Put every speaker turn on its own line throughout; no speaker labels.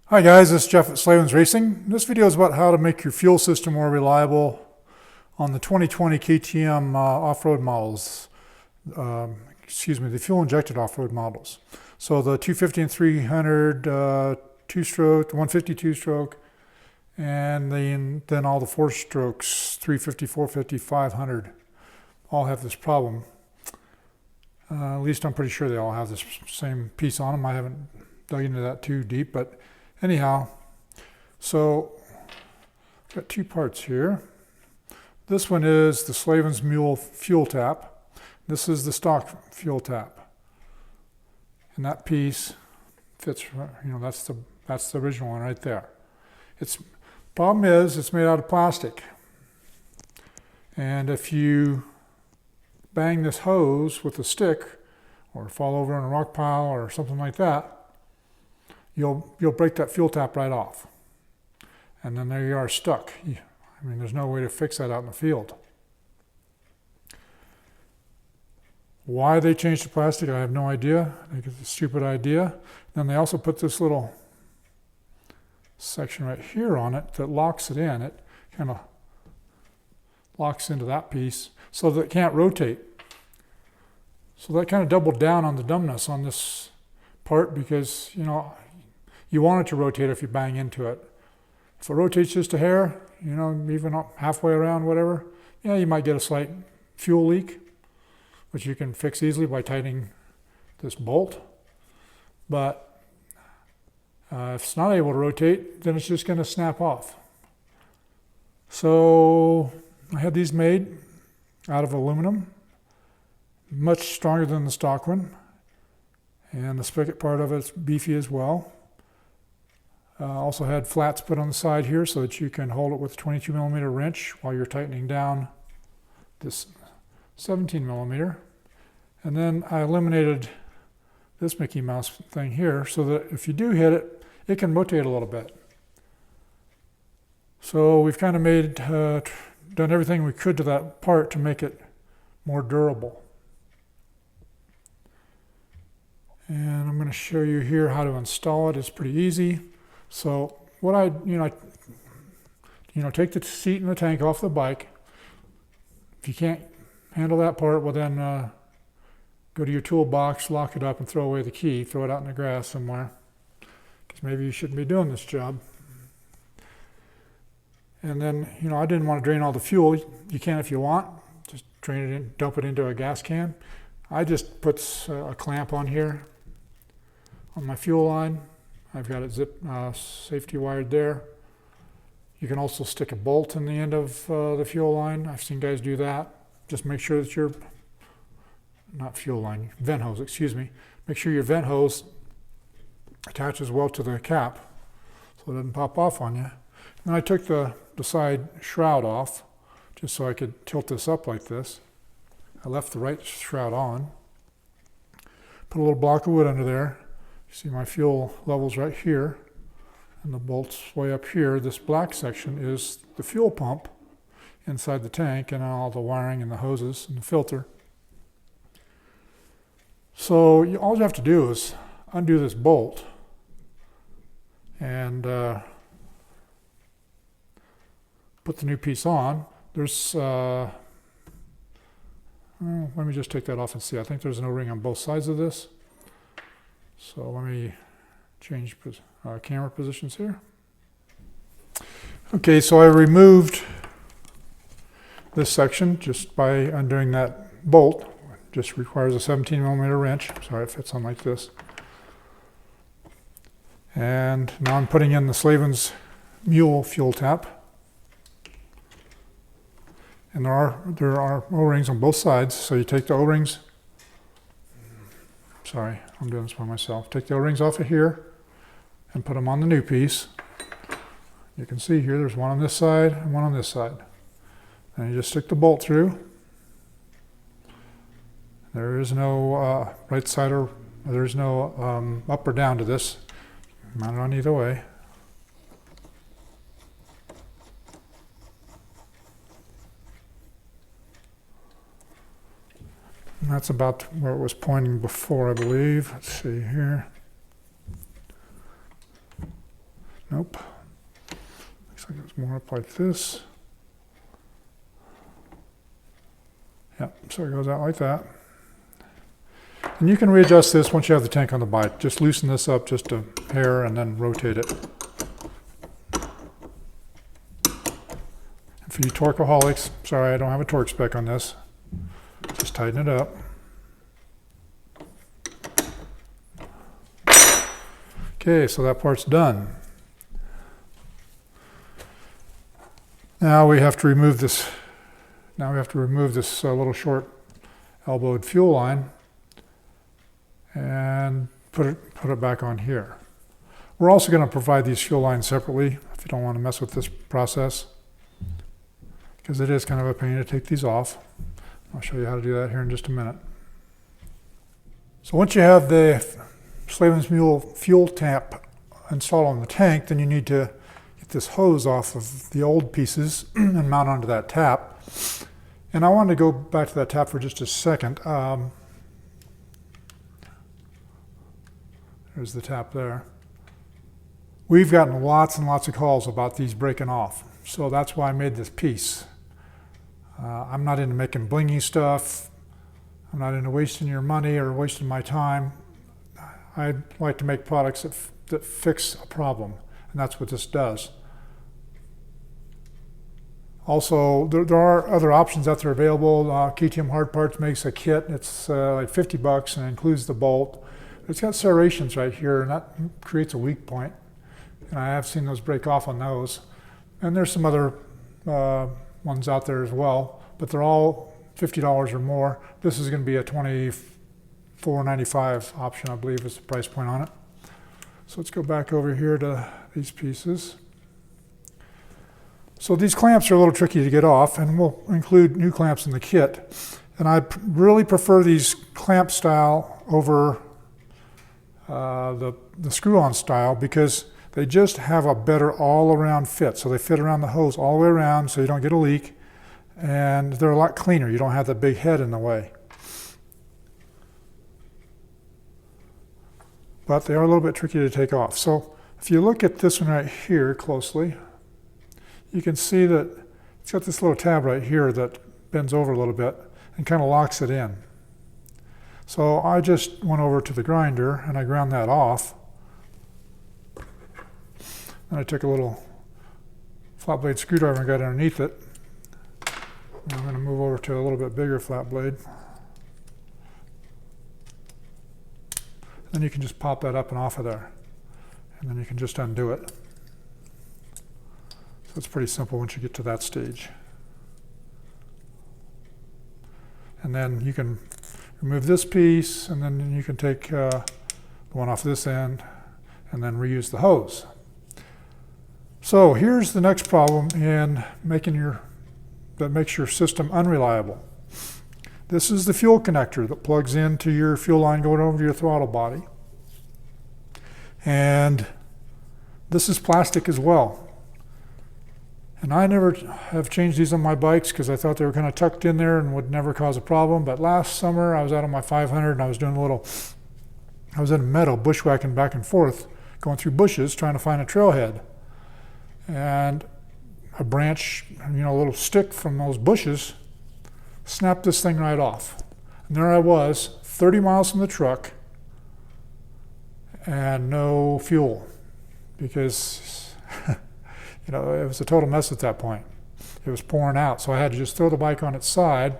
Hi guys, this is Jeff at Slavens Racing. This video is about how to make your fuel system more reliable on the 2020 KTM off-road models. The fuel injected off-road models. So the 250 and 300 two-stroke, the 150 two-stroke, and then all the four-strokes, 350, 450, 500, all have this problem. At least I'm pretty sure they all have this same piece on them. I haven't dug into that too deep, but anyhow, so I've got two parts here. This one is the Slavens Mule fuel tap. This is the stock fuel tap. And that piece fits, that's the original one right there. Problem is it's made out of plastic. And if you bang this hose with a stick or fall over in a rock pile or something like that, you'll break that fuel tap right off. And then there you are stuck. There's no way to fix that out in the field. Why they changed the plastic, I have no idea. I think it's a stupid idea. Then they also put this little section right here on it that locks it in. It kind of locks into that piece so that it can't rotate. So that kind of doubled down on the dumbness on this part because, you want it to rotate if you bang into it. If it rotates just a hair, even halfway around, whatever, you might get a slight fuel leak, which you can fix easily by tightening this bolt. But if it's not able to rotate, then it's just going to snap off. So I had these made out of aluminum, much stronger than the stock one. And the spigot part of it's beefy as well. Also had flats put on the side here so that you can hold it with a 22 millimeter wrench while you're tightening down this 17 millimeter. And then I eliminated this Mickey Mouse thing here so that if you do hit it, it can rotate a little bit. So we've kind of done everything we could to that part to make it more durable. And I'm going to show you here how to install it. It's pretty easy. So what take the seat and the tank off the bike. If you can't handle that part, well then go to your toolbox, lock it up, and throw away the key. Throw it out in the grass somewhere, because maybe you shouldn't be doing this job. And then, I didn't want to drain all the fuel. You can if you want. Just drain it in, dump it into a gas can. I just put a clamp on here on my fuel line. I've got it safety wired there. You can also stick a bolt in the end of the fuel line. I've seen guys do that. Just make sure that vent hose, excuse me. Make sure your vent hose attaches well to the cap so it doesn't pop off on you. And I took the side shroud off just so I could tilt this up like this. I left the right shroud on. Put a little block of wood under there. You see my fuel levels right here, and the bolts way up here. This black section is the fuel pump inside the tank, and all the wiring and the hoses and the filter. So all you have to do is undo this bolt and put the new piece on. There's let me just take that off and see. I think there's an O-ring on both sides of this. So let me change camera positions here. Okay, so I removed this section just by undoing that bolt. Just requires a 17 millimeter wrench. Sorry, it fits on like this. And now I'm putting in the Slavens Mule fuel tap. And there are O-rings on both sides. So you take the O-rings. Sorry, I'm doing this by myself. Take the O-rings off of here and put them on the new piece. You can see here there's one on this side and one on this side. And you just stick the bolt through. There is no right side or there's no up or down to this. Mount it on either way. And that's about where it was pointing before, I believe. Let's see here. Nope. Looks like it's more up like this. Yep, so it goes out like that. And you can readjust this once you have the tank on the bike. Just loosen this up just a hair and then rotate it. And for you torqueaholics, sorry I don't have a torque spec on this. Just tighten it up. Okay, so that part's done. Now we have to remove this. Now we have to remove this little short elbowed fuel line and put it back on here. We're also going to provide these fuel lines separately if you don't want to mess with this process, because it is kind of a pain to take these off. I'll show you how to do that here in just a minute. So once you have the Slavens Mule fuel tap installed on the tank, then you need to get this hose off of the old pieces and mount onto that tap. And I wanted to go back to that tap for just a second. There's the tap there. We've gotten lots and lots of calls about these breaking off, so that's why I made this piece. I'm not into making blingy stuff. I'm not into wasting your money or wasting my time. I like to make products that fix a problem, and that's what this does. Also, there are other options out there available. KTM Hard Parts makes a kit. It's like $50 and includes the bolt. It's got serrations right here, and that creates a weak point. And I have seen those break off on those. And there's some other ones out there as well, but they're all $50 or more. This is going to be a $24.95 option, I believe is the price point on it. So let's go back over here to these pieces. So these clamps are a little tricky to get off, and we'll include new clamps in the kit. And I really prefer these clamp style over the screw-on style, because they just have a better all-around fit. So they fit around the hose all the way around so you don't get a leak, and they're a lot cleaner. You don't have that big head in the way. But they are a little bit tricky to take off. So if you look at this one right here closely, you can see that it's got this little tab right here that bends over a little bit and kind of locks it in. So I just went over to the grinder and I ground that off. And I took a little flat blade screwdriver and got underneath it. And I'm going to move over to a little bit bigger flat blade. Then you can just pop that up and off of there. And then you can just undo it. So it's pretty simple once you get to that stage. And then you can remove this piece, and then you can take the one off this end and then reuse the hose. So here's the next problem in that makes your system unreliable. This is the fuel connector that plugs into your fuel line going over to your throttle body. And this is plastic as well. And I never have changed these on my bikes because I thought they were kind of tucked in there and would never cause a problem. But last summer I was out on my 500 and I was in a meadow bushwhacking back and forth, going through bushes trying to find a trailhead. And a branch, a little stick from those bushes snapped this thing right off. And there I was, 30 miles from the truck and no fuel, because it was a total mess at that point. It was pouring out, so I had to just throw the bike on its side,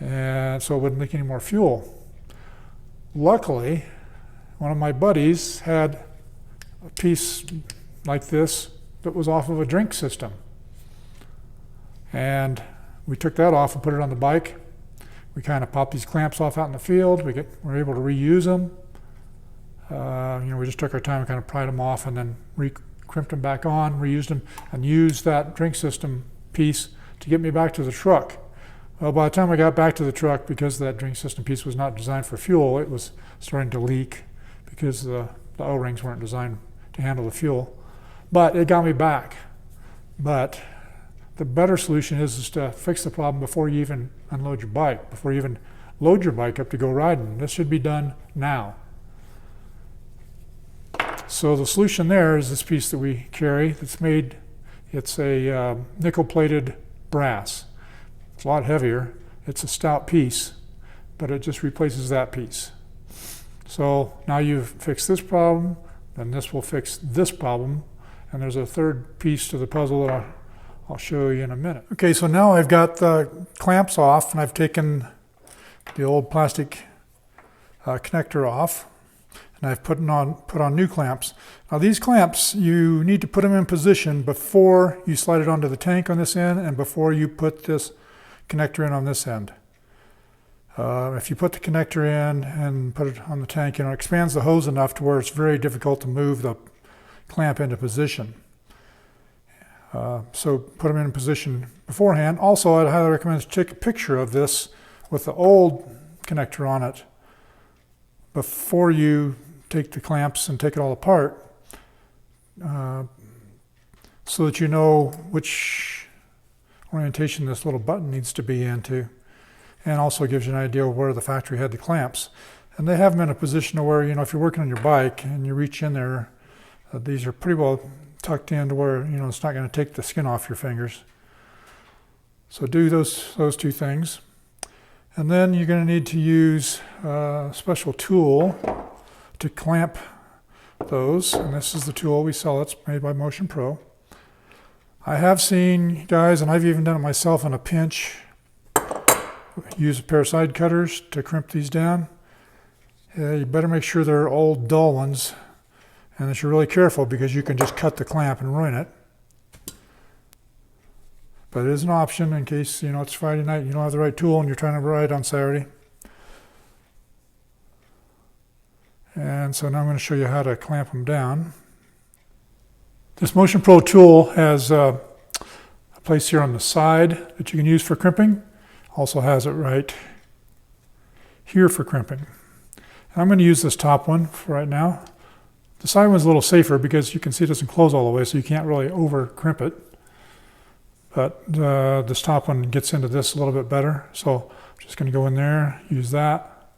and so it wouldn't leak any more fuel. Luckily, one of my buddies had a piece like this that was off of a drink system. And we took that off and put it on the bike. We kind of popped these clamps off out in the field. We were able to reuse them. We just took our time and kind of pried them off and then crimped them back on, reused them, and used that drink system piece to get me back to the truck. Well, by the time I got back to the truck, because that drink system piece was not designed for fuel, it was starting to leak because the O-rings weren't designed to handle the fuel. But it got me back. But the better solution is to fix the problem before you even unload your bike, before you even load your bike up to go riding. This should be done now. So the solution there is this piece that we carry that's made, it's a nickel-plated brass. It's a lot heavier. It's a stout piece, but it just replaces that piece. So now you've fixed this problem, then this will fix this problem, and there's a third piece to the puzzle that I'll show you in a minute. Okay, so now I've got the clamps off, and I've taken the old plastic connector off, and I've put on new clamps. Now these clamps, you need to put them in position before you slide it onto the tank on this end and before you put this connector in on this end. If you put the connector in and put it on the tank, it expands the hose enough to where it's very difficult to move the clamp into position. So put them in position beforehand. Also, I'd highly recommend to take a picture of this with the old connector on it before you take the clamps and take it all apart, so that you know which orientation this little button needs to be into, and also gives you an idea of where the factory had the clamps. And they have them in a position where, you know, if you're working on your bike and you reach in there, these are pretty well tucked in to where, you know, it's not going to take the skin off your fingers. So do those two things. And then you're going to need to use a special tool to clamp those. And this is the tool we sell. It's made by Motion Pro. I have seen guys, and I've even done it myself in a pinch, use a pair of side cutters to crimp these down. You better make sure they're old, dull ones, and that you're really careful, because you can just cut the clamp and ruin it. But it is an option in case, you know, it's Friday night and you don't have the right tool and you're trying to ride on Saturday. And so now I'm going to show you how to clamp them down. This Motion Pro tool has a place here on the side that you can use for crimping. Also has it right here for crimping. And I'm going to use this top one for right now. The side one's a little safer because you can see it doesn't close all the way, so you can't really over crimp it. But this top one gets into this a little bit better. So I'm just going to go in there, use that,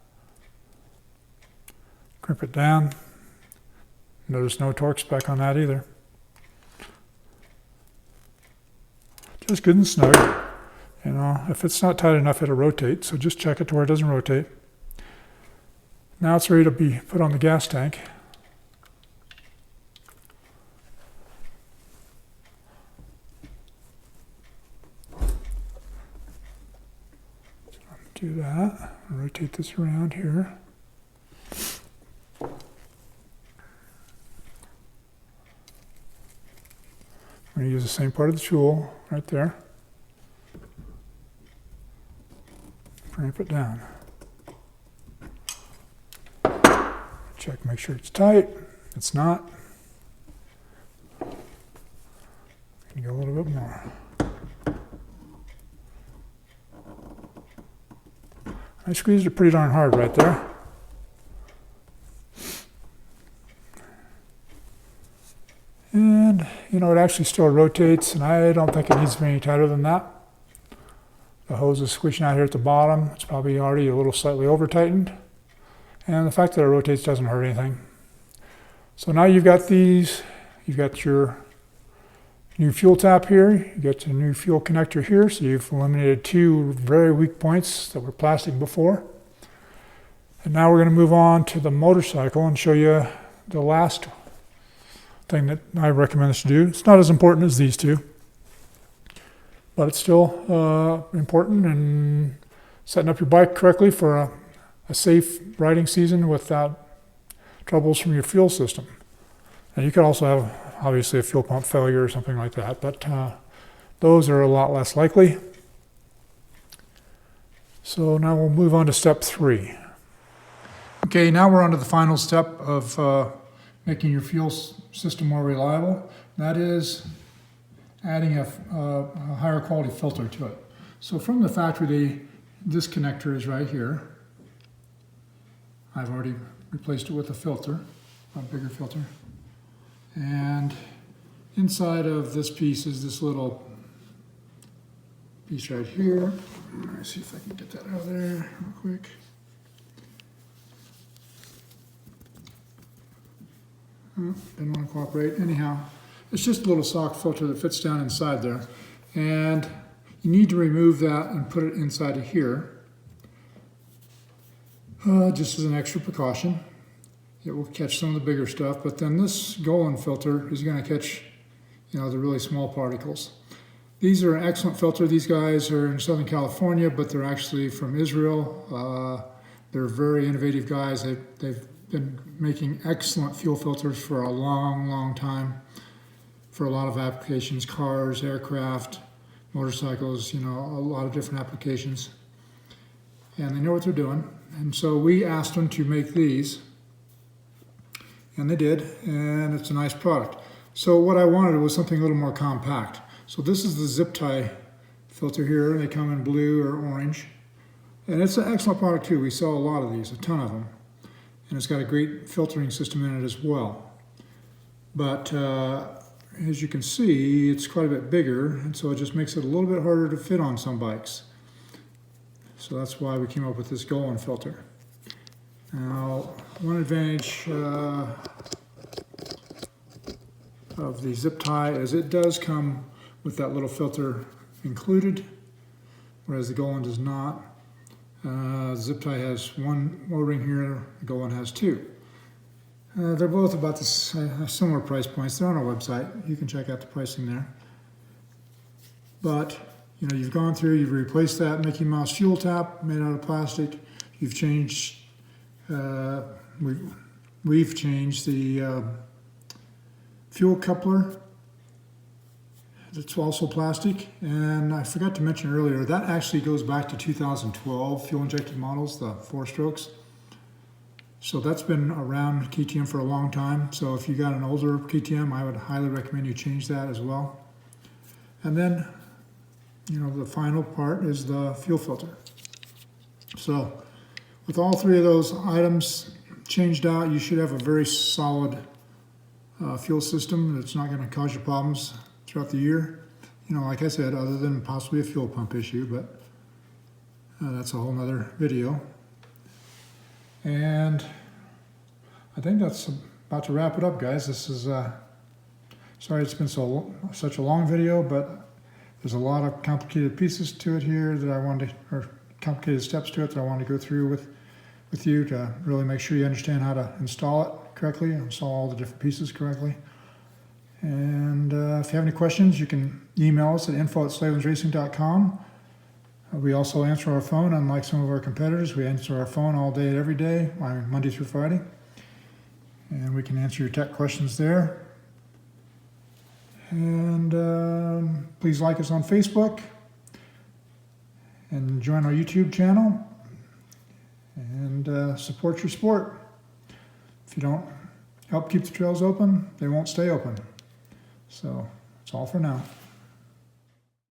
crimp it down. Notice no Torx back on that either. Just good and snug. You know, if it's not tight enough, it'll rotate. So just check it to where it doesn't rotate. Now it's ready to be put on the gas tank. Do that. Rotate this around here. I'm going to use the same part of the tool right there. Clamp it down. Check, make sure it's tight. It's not. Go a little bit more. I squeezed it pretty darn hard right there. And, you know, it actually still rotates, and I don't think it needs to be any tighter than that. The hose is squishing out here at the bottom. It's probably already a little slightly over-tightened. And the fact that it rotates doesn't hurt anything. So now you've got these. You've got your new fuel tap here. You got your new fuel connector here. So you've eliminated two very weak points that were plastic before. And now we're going to move on to the motorcycle and show you the last thing that I recommend us to do. It's not as important as these two, but it's still important in setting up your bike correctly for a safe riding season without troubles from your fuel system. And you could also have, obviously, a fuel pump failure or something like that, but those are a lot less likely. So now we'll move on to step 3. Okay, now we're on to the final step of making your fuel system more reliable. That is adding a higher quality filter to it. So from the factory, this connector is right here. I've already replaced it with a filter, a bigger filter. And inside of this piece is this little piece right here. Let me see if I can get that out of there real quick. Didn't want to cooperate. Anyhow, it's just a little sock filter that fits down inside there. And you need to remove that and put it inside of here. Just as an extra precaution. It will catch some of the bigger stuff, but then this Golan filter is going to catch, the really small particles. These are an excellent filter. These guys are in Southern California, but they're actually from Israel. They're very innovative guys. They've been making excellent fuel filters for a long, long time for a lot of applications, cars, aircraft, motorcycles, a lot of different applications. And they know what they're doing. And so we asked them to make these, and they did, and it's a nice product. So what I wanted was something a little more compact. So this is the zip tie filter here. They come in blue or orange. And it's an excellent product too. We sell a lot of these, a ton of them. And it's got a great filtering system in it as well. But as you can see, it's quite a bit bigger, and so it just makes it a little bit harder to fit on some bikes. So that's why we came up with this Golan filter. Now, one advantage of the zip tie is it does come with that little filter included, whereas the Golan does not. Zip tie has one O-ring here, the Golan has two. They're both about the similar price points. They're on our website. You can check out the pricing there. But, you've gone through, you've replaced that Mickey Mouse fuel tap made out of plastic. You've changed, we've changed the fuel coupler. It's also plastic. And I forgot to mention earlier, that actually goes back to 2012 fuel injected models, the 4-strokes. So that's been around KTM for a long time. So if you got an older KTM, I would highly recommend you change that as well. And then, the final part is the fuel filter. So with all three of those items changed out, you should have a very solid fuel system that's not going to cause you problems throughout the year. Like I said, other than possibly a fuel pump issue, but that's a whole nother video. And I think that's about to wrap it up, guys. This is, sorry it's been such a long video, but there's a lot of complicated pieces to it here that I wanted to, or complicated steps to it that I wanted to go through with you to really make sure you understand how to install it correctly, install all the different pieces correctly. And if you have any questions, you can email us at info@slavensracing.com. We also answer our phone, unlike some of our competitors. We answer our phone all day, every day, Monday through Friday. And we can answer your tech questions there. And please like us on Facebook. And join our YouTube channel. And support your sport. If you don't help keep the trails open, they won't stay open. So that's all for now.